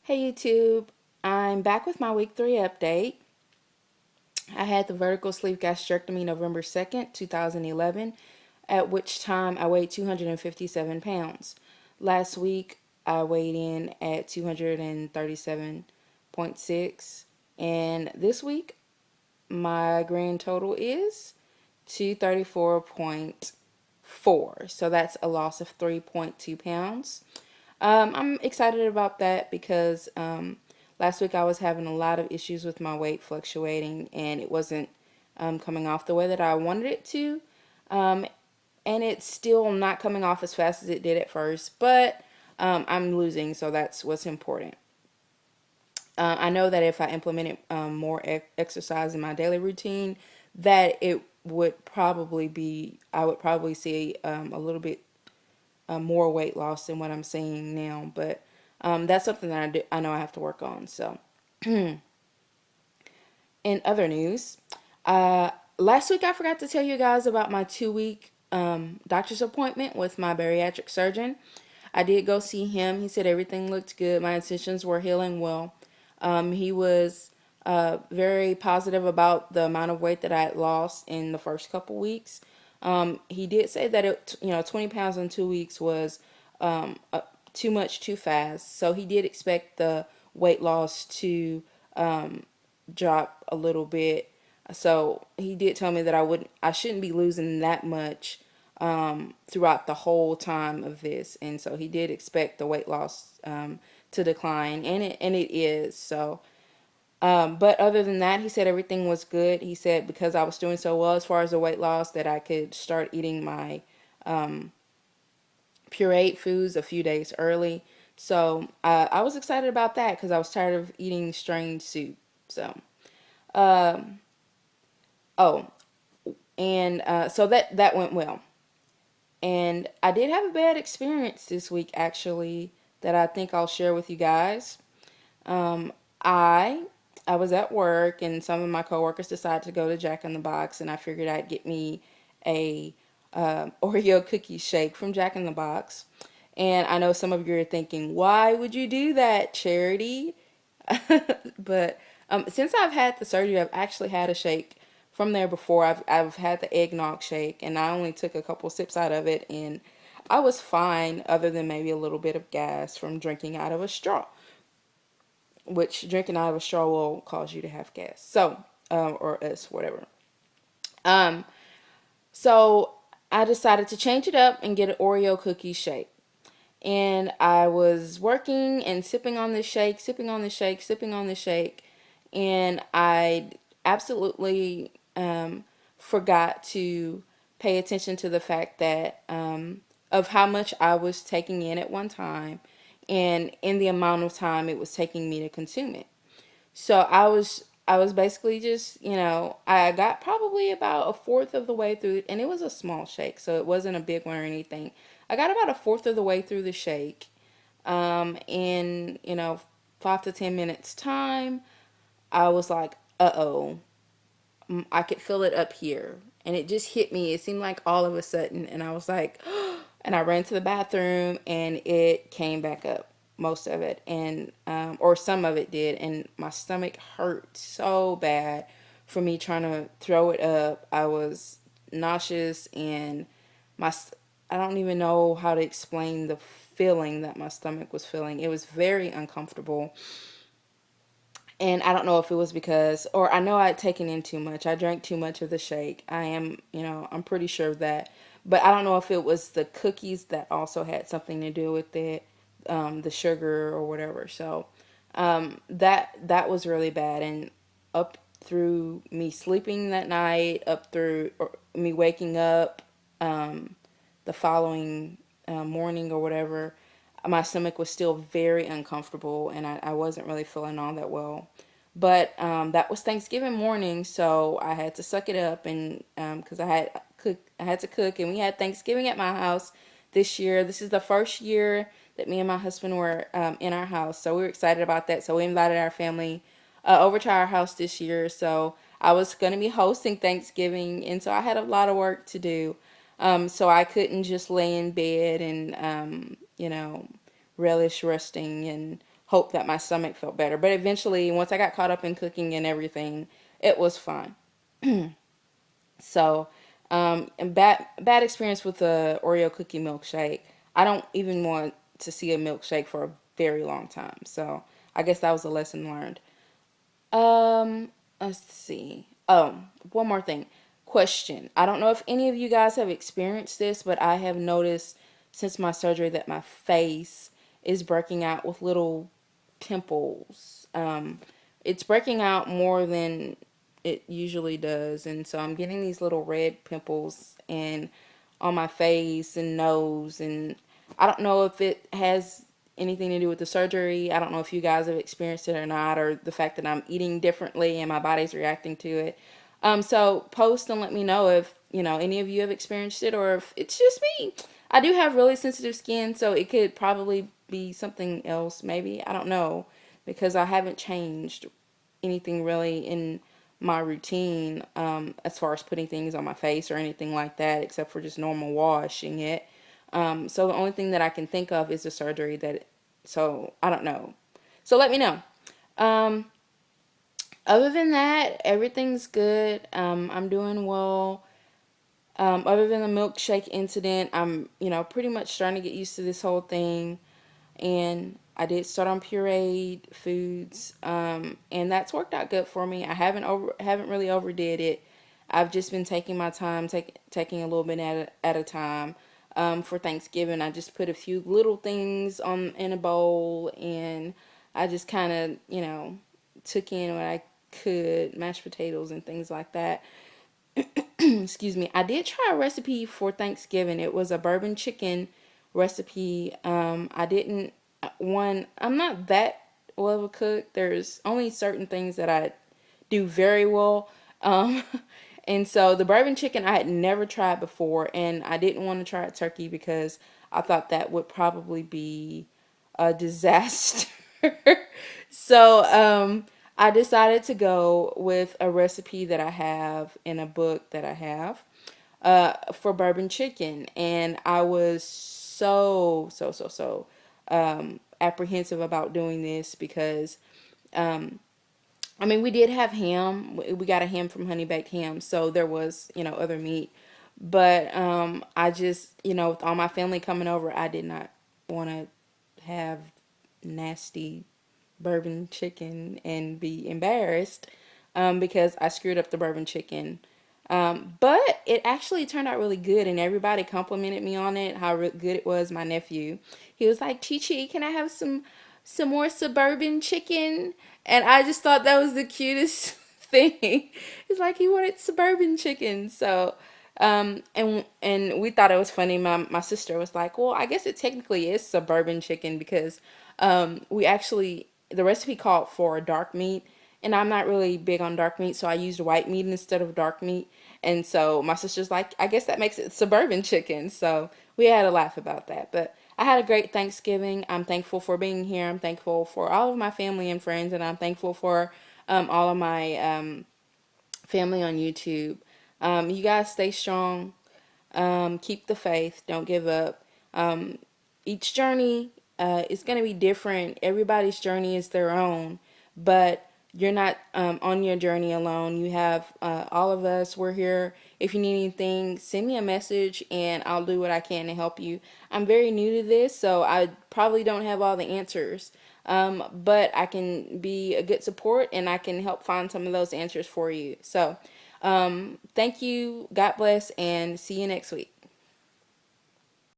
Hey YouTube, I'm back with my week 3 update. I had the vertical sleeve gastrectomy November 2nd, 2011, at which time I weighed 257 pounds. Last week I weighed in at 237.6, and this week my grand total is 234.4. So that's a loss of 3.2 pounds. I'm excited about that because last week I was having a lot of issues with my weight fluctuating and it wasn't coming off the way that I wanted it to. Um, and it's still not coming off as fast as it did at first, but I'm losing, so that's what's important. I know that if I implemented more exercise in my daily routine, that it would probably be, I would probably see a little bit more weight loss than what I'm seeing now. But that's something that I know I have to work on. So, in other news, uh, last week I forgot to tell you guys about my 2 week doctor's appointment with my bariatric surgeon. I did go see him. He said everything looked good. My incisions were healing well. He was very positive about the amount of weight that I had lost in the first couple weeks. He did say that 20 pounds in 2 weeks was too much too fast. So he did expect the weight loss to drop a little bit. So he did tell me that I shouldn't be losing that much throughout the whole time of this, and so he did expect the weight loss to decline, and it is. So, but other than that, he said everything was good. He said because I was doing so well as far as the weight loss, that I could start eating my pureed foods a few days early. So I was excited about that because I was tired of eating strained soup. So, um, oh, and so that went well. And I did have a bad experience this week, actually, that I think I'll share with you guys. Um, I I was at work, and some of my coworkers decided to go to Jack in the Box, and I figured I'd get me a Oreo cookie shake from Jack in the Box. And I know some of you are thinking, why would you do that, Charity? But since I've had the surgery, I've actually had a shake from there before. I've had the eggnog shake, and I only took a couple sips out of it, and I was fine, other than maybe a little bit of gas from drinking out of a straw, which drinking out of a straw will cause you to have gas. So, or us, whatever. Um, so I decided to change it up and get an Oreo cookie shake. And I was working and sipping on this shake, sipping on the shake, sipping on the shake, and I absolutely forgot to pay attention to the fact that of how much I was taking in at one time, and in the amount of time it was taking me to consume it. So I was basically just, I got probably about a fourth of the way through it, and it was a small shake, so it wasn't a big one or anything. I got about a fourth of the way through the shake, in 5 to 10 minutes time. I was like, uh-oh, I could feel it up here, and it just hit me. It seemed like all of a sudden, and I was like, and I ran to the bathroom, and it came back up, most of it, and or some of it did, and my stomach hurt so bad for me trying to throw it up. I was nauseous, and my I don't even know how to explain the feeling that my stomach was feeling. It was very uncomfortable. And I don't know if it was because, or I know I had taken in too much. I drank too much of the shake. I'm pretty sure of that. But I don't know if it was the cookies that also had something to do with it, the sugar or whatever. So that was really bad. And up through me sleeping that night, up through me waking up the following morning or whatever, my stomach was still very uncomfortable, and I wasn't really feeling all that well. But that was Thanksgiving morning, so I had to suck it up, and because I had to cook, and we had Thanksgiving at my house this year. This is the first year that me and my husband were in our house, so we were excited about that. So we invited our family over to our house this year. So I was going to be hosting Thanksgiving, and so I had a lot of work to do. So I couldn't just lay in bed and relish resting and hope that my stomach felt better. But eventually, once I got caught up in cooking and everything, it was fine. So, and bad experience with the Oreo cookie milkshake. I don't even want to see a milkshake for a very long time. So, I guess that was a lesson learned. Let's see. One more thing. Question. I don't know if any of you guys have experienced this, but I have noticed since my surgery that my face is breaking out with little pimples. It's breaking out more than it usually does, and so I'm getting these little red pimples and on my face and nose, and I don't know if it has anything to do with the surgery. I don't know if you guys have experienced it or not, or the fact that I'm eating differently and my body's reacting to it. So post and let me know if any of you have experienced it or if it's just me. I do have really sensitive skin, so it could probably be something else. Maybe I don't know because I haven't changed anything really in my routine as far as putting things on my face or anything like that, except for just normal washing it. So the only thing that I can think of is the surgery so I don't know. So let me know. Um, Other than that, everything's good. I'm doing well. Other than the milkshake incident, I'm, pretty much starting to get used to this whole thing. And I did start on pureed foods, and that's worked out good for me. I haven't really overdid it. I've just been taking my time, taking a little bit at a time. For Thanksgiving, I just put a few little things on in a bowl, and I just kind of took in what I could, mashed potatoes and things like that. Excuse me. I did try a recipe for Thanksgiving. It was a bourbon chicken recipe. I didn't I'm not that well of a cook. There's only certain things that I do very well. Um, and so the bourbon chicken I had never tried before, and I didn't want to try a turkey because I thought that would probably be a disaster. So I decided to go with a recipe that I have in a book that I have for bourbon chicken, and I was so apprehensive about doing this because I mean we did have ham. We got a ham from Honey Baked Ham, so there was other meat, but I just with all my family coming over, I did not want to have nasty bourbon chicken and be embarrassed because I screwed up the bourbon chicken. But it actually turned out really good, and everybody complimented me on it, how good it was. My nephew, he was like, "Chi Chi, can I have some more suburban chicken?" And I just thought that was the cutest thing. It's like he wanted suburban chicken, so and we thought it was funny. My sister was like, "Well, I guess it technically is suburban chicken because we actually the recipe called for dark meat, and I'm not really big on dark meat, so I used white meat instead of dark meat. And so my sister's like, I guess that makes it suburban chicken. So we had a laugh about that. But I had a great Thanksgiving. I'm thankful for being here. I'm thankful for all of my family and friends, and I'm thankful for all of my family on YouTube. You guys stay strong. Keep the faith. Don't give up. Each journey is going to be different. Everybody's journey is their own, but you're not on your journey alone. You have all of us. We're here. If you need anything, send me a message and I'll do what I can to help you. I'm very new to this, so I probably don't have all the answers. But I can be a good support and I can help find some of those answers for you. So, thank you. God bless and see you next week.